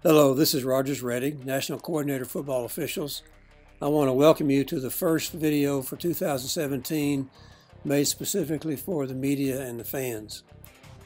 Hello, this is Rogers Reddick, National Coordinator of Football Officials. I want to welcome you to the first video for 2017 made specifically for the media and the fans.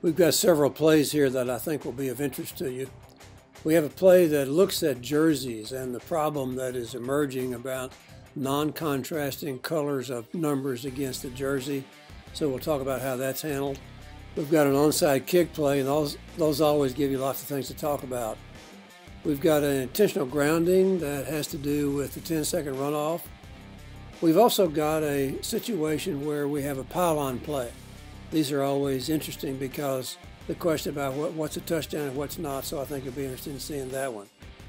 We've got several plays here that I think will be of interest to you. We have a play that looks at jerseys and the problem that is emerging about non-contrasting colors of numbers against the jersey. So we'll talk about how that's handled. We've got an onside kick play, and those always give you lots of things to talk about. We've got an intentional grounding that has to do with the 10-second runoff. We've also got a situation where we have a pylon play. These are always interesting because the question about what's a touchdown and what's not, so I think you'll be interested in seeing that one.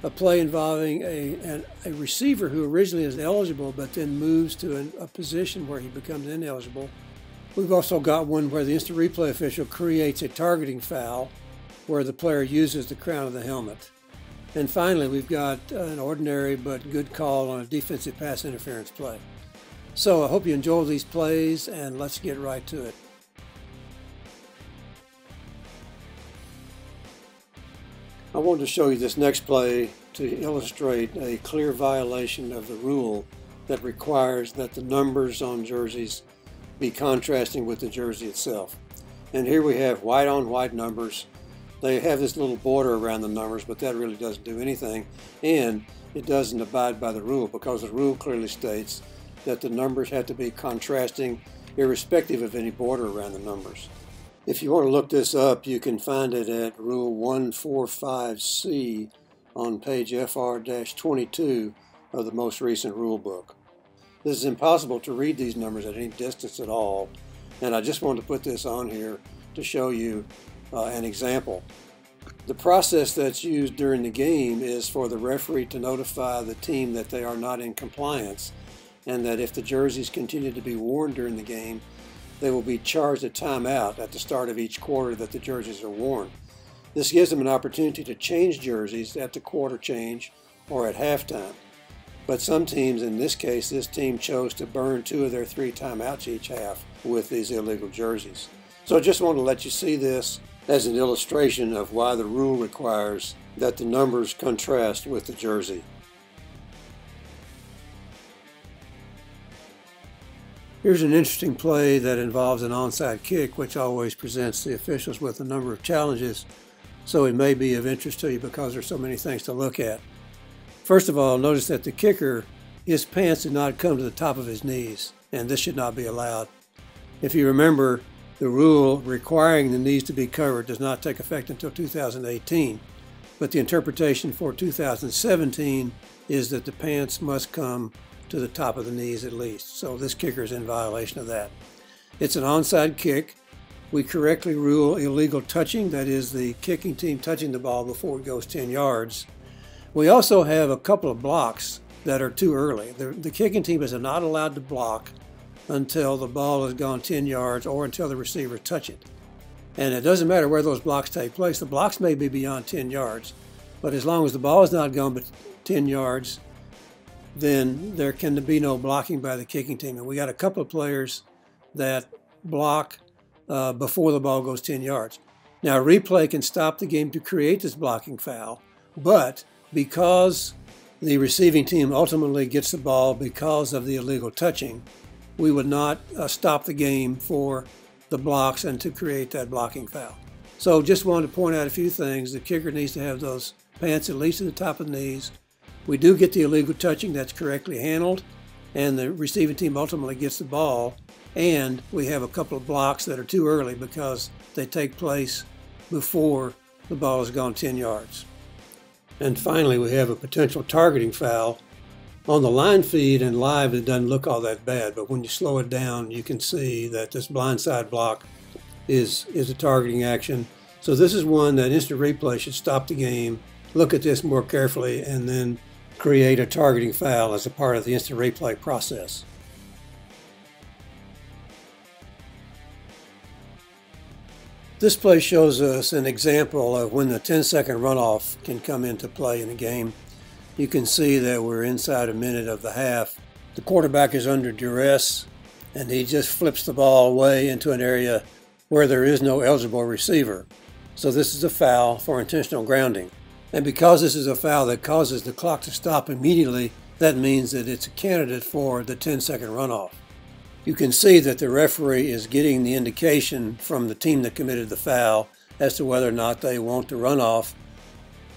A play involving a receiver who originally is eligible but then moves to a position where he becomes ineligible. We've also got one where the instant replay official creates a targeting foul where the player uses the crown of the helmet. And finally, we've got an ordinary but good call on a defensive pass interference play. So I hope you enjoy these plays, and let's get right to it. I wanted to show you this next play to illustrate a clear violation of the rule that requires that the numbers on jerseys be contrasting with the jersey itself. And here we have white on white numbers. They have this little border around the numbers, but that really doesn't do anything, and it doesn't abide by the rule because the rule clearly states that the numbers have to be contrasting irrespective of any border around the numbers. If you want to look this up, you can find it at Rule 145C on page FR-22 of the most recent rule book. This is impossible to read these numbers at any distance at all, and I just wanted to put this on here to show you an example. The process that's used during the game is for the referee to notify the team that they are not in compliance, and that if the jerseys continue to be worn during the game, they will be charged a timeout at the start of each quarter that the jerseys are worn. This gives them an opportunity to change jerseys at the quarter change or at halftime. But some teams, in this case, this team chose to burn 2 of their 3 timeouts each half with these illegal jerseys. So I just want to let you see this as an illustration of why the rule requires that the numbers contrast with the jersey. Here's an interesting play that involves an onside kick, which always presents the officials with a number of challenges, so it may be of interest to you because there's so many things to look at. First of all, notice that the kicker, his pants did not come to the top of his knees, and this should not be allowed. If you remember, the rule requiring the knees to be covered does not take effect until 2018, but the interpretation for 2017 is that the pants must come to the top of the knees at least. So this kicker is in violation of that. It's an onside kick. We correctly rule illegal touching, that is the kicking team touching the ball before it goes 10 yards. We also have a couple of blocks that are too early. The kicking team is not allowed to block until the ball has gone 10 yards or until the receiver touch it. And it doesn't matter where those blocks take place. The blocks may be beyond 10 yards, but as long as the ball has not gone but 10 yards, then there can be no blocking by the kicking team. And we got a couple of players that block before the ball goes 10 yards. Now, a replay can stop the game to create this blocking foul, but because the receiving team ultimately gets the ball because of the illegal touching, we would not stop the game for the blocks and to create that blocking foul. So just wanted to point out a few things. The kicker needs to have those pants at least at the top of the knees. We do get the illegal touching that's correctly handled, and the receiving team ultimately gets the ball, and we have a couple of blocks that are too early because they take place before the ball has gone 10 yards. And finally, we have a potential targeting foul. On the line feed and live, it doesn't look all that bad, but when you slow it down, you can see that this blindside block is a targeting action. So this is one that instant replay should stop the game, look at this more carefully, and then create a targeting foul as a part of the instant replay process. This play shows us an example of when the 10-second runoff can come into play in a game. You can see that we're inside a minute of the half. The quarterback is under duress, and he just flips the ball away into an area where there is no eligible receiver. So this is a foul for intentional grounding. And because this is a foul that causes the clock to stop immediately, that means that it's a candidate for the 10-second runoff. You can see that the referee is getting the indication from the team that committed the foul as to whether or not they want to run off,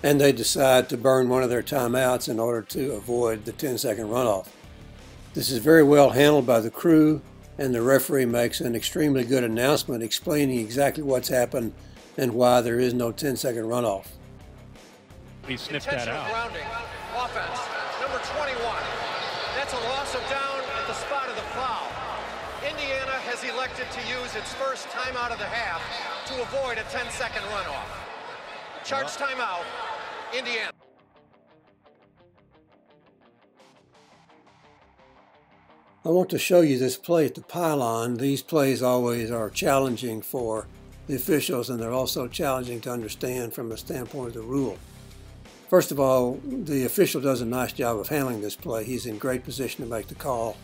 and they decide to burn one of their timeouts in order to avoid the 10-second runoff. This is very well handled by the crew, and the referee makes an extremely good announcement explaining exactly what's happened and why there is no 10-second runoff. He sniffed that out. Grounding. Offense, number 21. That's a loss of down at the spot of the foul. Indiana has elected to use its first timeout of the half to avoid a 10-second runoff. Charge timeout, Indiana. I want to show you this play at the Pylon. These plays always are challenging for the officials, and they're also challenging to understand from the standpoint of the rule. First of all, the official does a nice job of handling this play. He's in great position to make the call.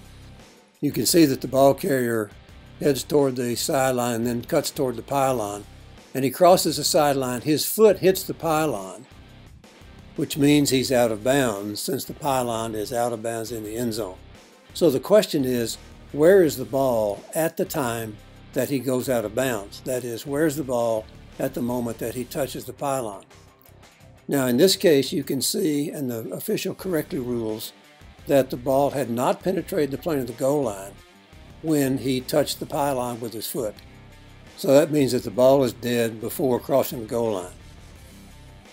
You can see that the ball carrier heads toward the sideline and then cuts toward the pylon. And he crosses the sideline. His foot hits the pylon, which means he's out of bounds since the pylon is out of bounds in the end zone. So the question is, where is the ball at the time that he goes out of bounds? That is, where's the ball at the moment that he touches the pylon? Now, in this case, you can see, and the official correctly rules, that the ball had not penetrated the plane of the goal line when he touched the pylon with his foot. So that means that the ball is dead before crossing the goal line.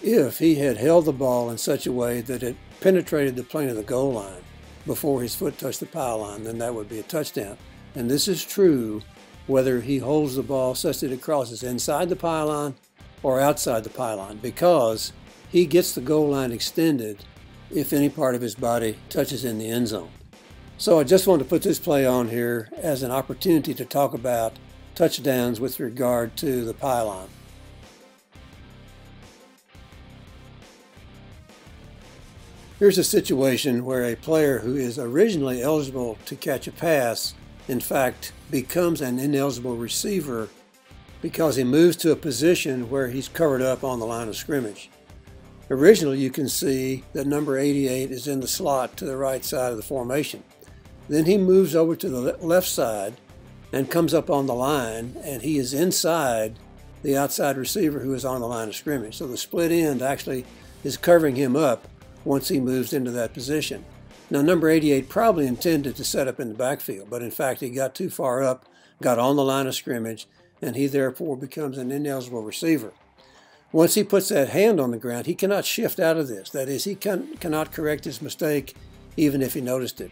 If he had held the ball in such a way that it penetrated the plane of the goal line before his foot touched the pylon, then that would be a touchdown. And this is true whether he holds the ball such that it crosses inside the pylon or outside the pylon, because he gets the goal line extended if any part of his body touches in the end zone. So I just wanted to put this play on here as an opportunity to talk about touchdowns with regard to the pylon. Here's a situation where a player who is originally eligible to catch a pass, in fact, becomes an ineligible receiver because he moves to a position where he's covered up on the line of scrimmage. Originally, you can see that number 88 is in the slot to the right side of the formation. Then he moves over to the left side and comes up on the line, and he is inside the outside receiver who is on the line of scrimmage. So the split end actually is covering him up once he moves into that position. Now, number 88 probably intended to set up in the backfield, but in fact he got too far up, got on the line of scrimmage, and he therefore becomes an ineligible receiver. Once he puts that hand on the ground, he cannot shift out of this. That is, he cannot correct his mistake even if he noticed it.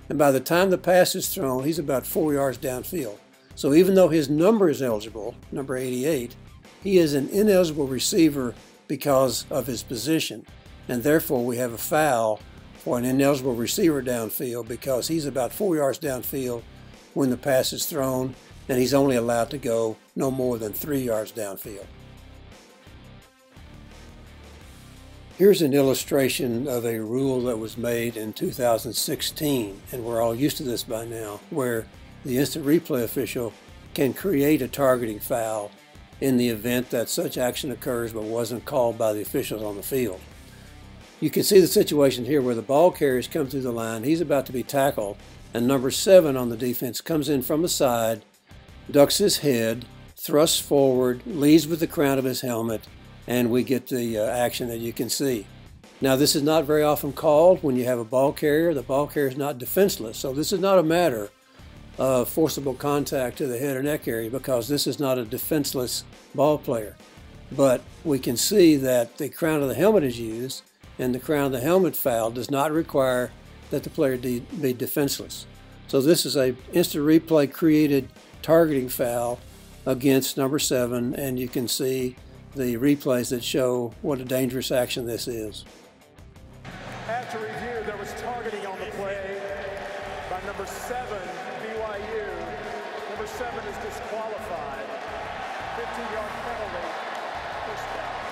And by the time the pass is thrown, he's about 4 yards downfield. So even though his number is eligible, number 88, he is an ineligible receiver because of his position. And therefore we have a foul for an ineligible receiver downfield because he's about 4 yards downfield when the pass is thrown, and he's only allowed to go no more than 3 yards downfield. Here's an illustration of a rule that was made in 2016, and we're all used to this by now, where the instant replay official can create a targeting foul in the event that such action occurs but wasn't called by the officials on the field. You can see the situation here where the ball carriers come through the line. He's about to be tackled, and number 7 on the defense comes in from the side, ducks his head, thrusts forward, leads with the crown of his helmet, and we get the action that you can see. Now, this is not very often called when you have a ball carrier. The ball carrier is not defenseless, so this is not a matter of forcible contact to the head or neck area because this is not a defenseless ball player. But we can see that the crown of the helmet is used, and the crown of the helmet foul does not require that the player be defenseless. So this is a instant replay created targeting foul against number 7, and you can see the replays that show what a dangerous action this is. After review, there was targeting on the play by number 7, BYU. Number 7 is disqualified. 15-yard penalty, pushed down.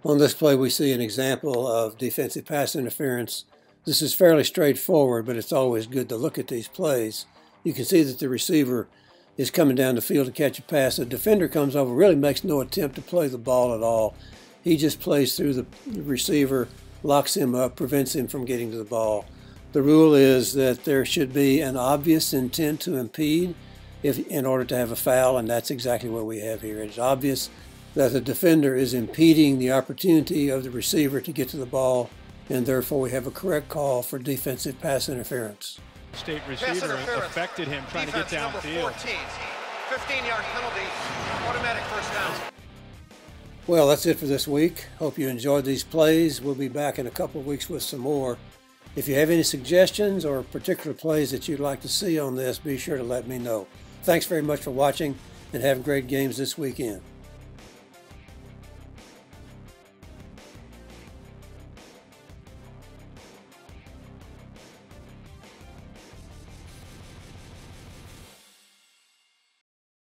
On this play, we see an example of defensive pass interference. This is fairly straightforward, but it's always good to look at these plays. You can see that the receiver is coming down the field to catch a pass. The defender comes over, really makes no attempt to play the ball at all. He just plays through the receiver, locks him up, prevents him from getting to the ball. The rule is that there should be an obvious intent to impede in order to have a foul, and that's exactly what we have here. It's obvious that the defender is impeding the opportunity of the receiver to get to the ball, and therefore we have a correct call for defensive pass interference. State receiver affected him trying to get downfield. 15-yard penalty, automatic first down. Well, that's it for this week. Hope you enjoyed these plays. We'll be back in a couple of weeks with some more. If you have any suggestions or particular plays that you'd like to see on this, be sure to let me know. Thanks very much for watching, and have great games this weekend.